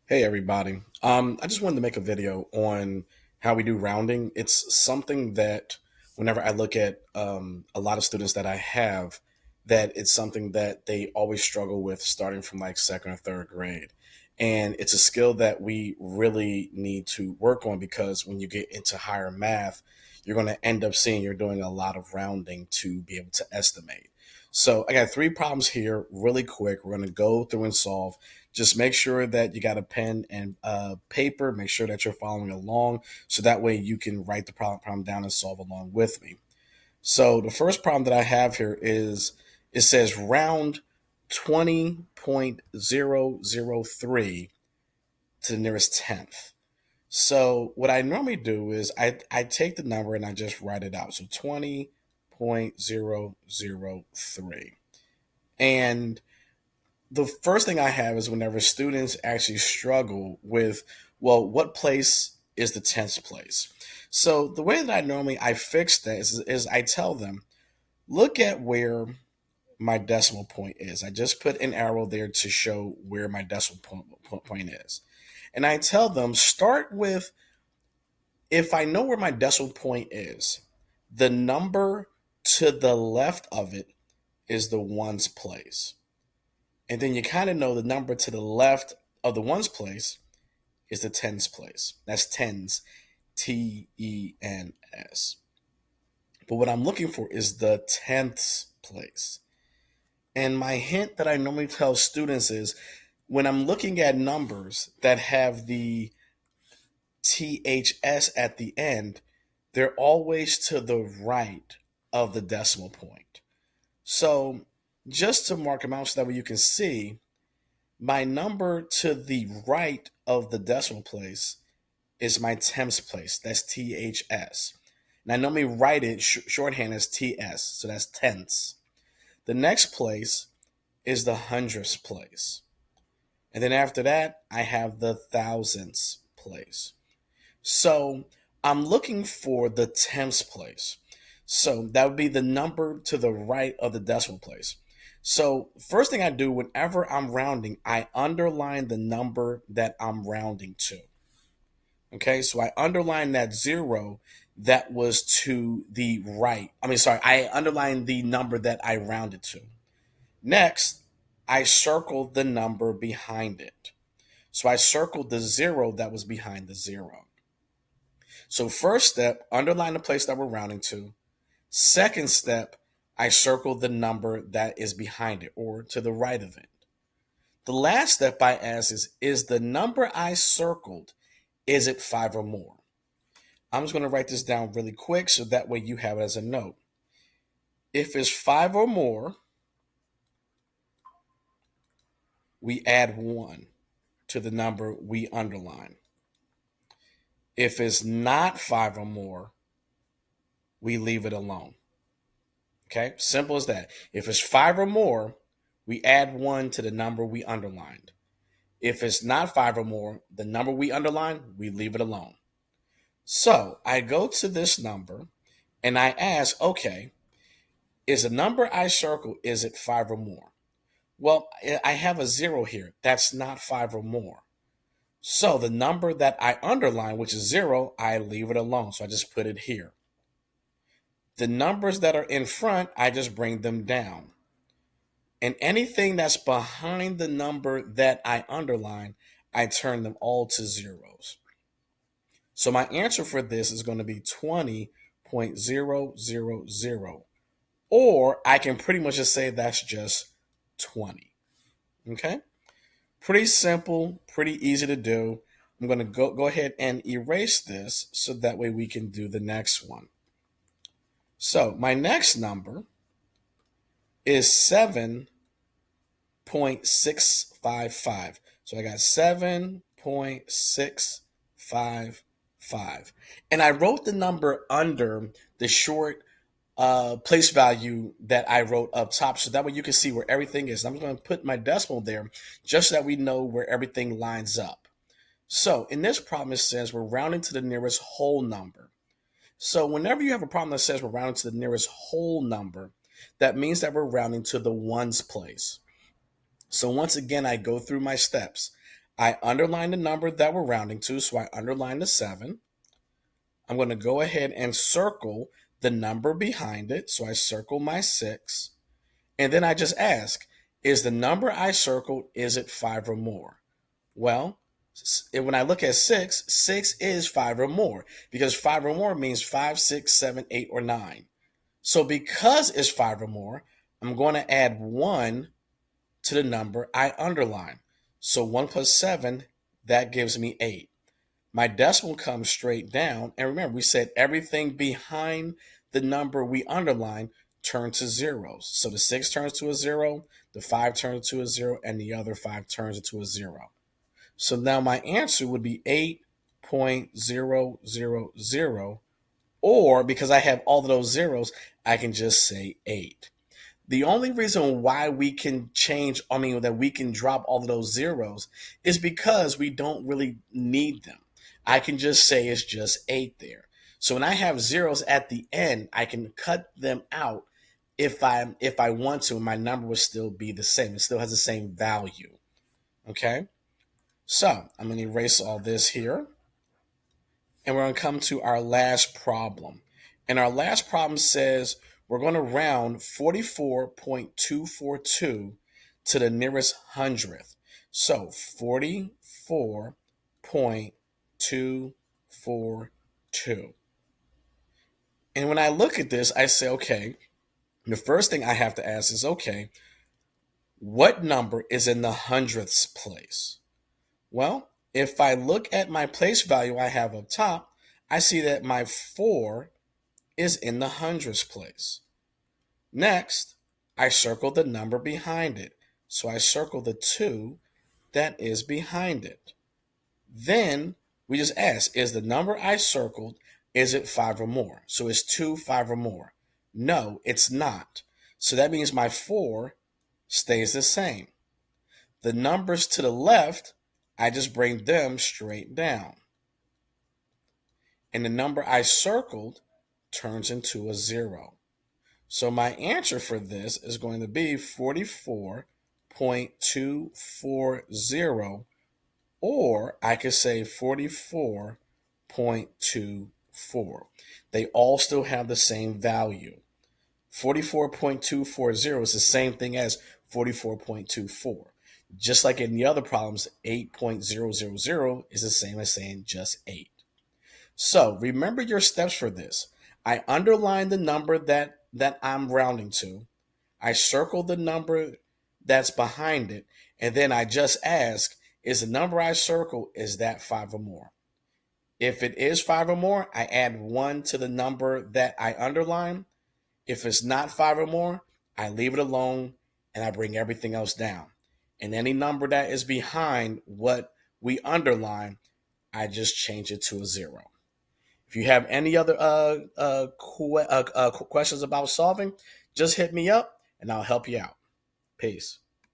Hey everybody. I just wanted to make a video on how we do rounding. It's something that whenever I look at a lot of students that I have, that it's something that they always struggle with starting from like second or third grade. And it's a skill that we really need to work on because when you get into higher math, you're going to end up seeing you're doing a lot of rounding to be able to estimate. So I got three problems here really quick. We're going to go through and solve. Just make sure that you got a pen and paper. Make sure that you're following along so that way you can write the problem down and solve along with me. So the first problem that I have here is it says round 20.003 to the nearest tenth. So what I normally do is I take the number and I just write it out. So 20.003. And the first thing I have is whenever students actually struggle with, well, what place is the tenth place? So the way that I fix that is I tell them, look at where my decimal point is. I just put an arrow there to show where my decimal point is. And I tell them, start with, if I know where my decimal point is, the number to the left of it is the ones place. And then you kind of know the number to the left of the ones place is the tens place. That's tens, TENS. But what I'm looking for is the tenths place. And my hint that I normally tell students is when I'm looking at numbers that have the THS at the end, they're always to the right of the decimal point. So just to mark them out so that way you can see, my number to the right of the decimal place is my tenths place. That's THS. And I normally write it shorthand as TS, so that's tenths. The next place is the hundredths place. And then after that, I have the thousandths place. So I'm looking for the tenths place. So that would be the number to the right of the decimal place. So first thing I do whenever I'm rounding, I underline the number that I'm rounding to. Okay, so I underline that zero that was to the right. I underline the number that I rounded to. Next, I circle the number behind it. So I circled the zero that was behind the zero. So first step, underline the place that we're rounding to. Second step, I circle the number that is behind it or to the right of it. The last step I ask is the number I circled, is it five or more? I'm just going to write this down really quick so that way you have it as a note. If it's five or more, we add one to the number we underline. If it's not five or more, we leave it alone. Okay, simple as that. If it's five or more, we add one to the number we underlined. If it's not five or more, the number we underlined, we leave it alone. So I go to this number and I ask, okay, is the number I circle, is it five or more? Well, I have a zero here. That's not five or more. So the number that I underline, which is zero, I leave it alone. So I just put it here. The numbers that are in front, I just bring them down. And anything that's behind the number that I underline, I turn them all to zeros. So my answer for this is going to be 20.000. Or I can pretty much just say that's just 20. Okay? Pretty simple, pretty easy to do. I'm going to go ahead and erase this so that way we can do the next one. So my next number is 7.655. So I got 7.655. And I wrote the number under the short place value that I wrote up top. So that way you can see where everything is. I'm going to put my decimal there just so that we know where everything lines up. So in this problem, it says we're rounding to the nearest whole number. So whenever you have a problem that says we're rounding to the nearest whole number, that means that we're rounding to the ones place. So once again, I go through my steps. I underline the number that we're rounding to, so I underline the 7. I'm going to go ahead and circle the number behind it, so I circle my 6. And then I just ask, is the number I circled, is it 5 or more? Well, when I look at 6, 6 is 5 or more, because 5 or more means 5, 6, 7, 8, or 9. So because it's 5 or more, I'm going to add 1 to the number I underline. So 1 plus 7, that gives me 8. My decimal comes straight down. And remember, we said everything behind the number we underline turns to zeros. So the 6 turns to a 0, the 5 turns to a 0, and the other 5 turns into a 0. So now my answer would be 8.000, or because I have all of those zeros, I can just say 8. The only reason why we can that we can drop all of those zeros is because we don't really need them. I can just say it's just 8 there. So when I have zeros at the end, I can cut them out if I want to, and my number will still be the same. It still has the same value. Okay? So I'm going to erase all this here. And we're going to come to our last problem. And our last problem says we're going to round 44.242 to the nearest hundredth. So 44.242. And when I look at this, I say, okay, the first thing I have to ask is, okay, what number is in the hundredths place? Well, if I look at my place value I have up top, I see that my 4 is in the hundredths place. Next, I circle the number behind it. So I circle the 2 that is behind it. Then we just ask, is the number I circled, is it 5 or more? So is 2 5 or more? No, it's not. So that means my 4 stays the same. The numbers to the left, I just bring them straight down. And the number I circled turns into a 0. So my answer for this is going to be 44.240, or I could say 44.24. They all still have the same value. 44.240 is the same thing as 44.24. Just like in the other problems, 8.000 is the same as saying just 8. So remember your steps for this. I underline the number that I'm rounding to. I circle the number that's behind it. And then I just ask, is the number I circle, is that 5 or more? If it is 5 or more, I add 1 to the number that I underline. If it's not 5 or more, I leave it alone and I bring everything else down. And any number that is behind what we underline, I just change it to a 0. If you have any other questions about solving, just hit me up and I'll help you out. Peace.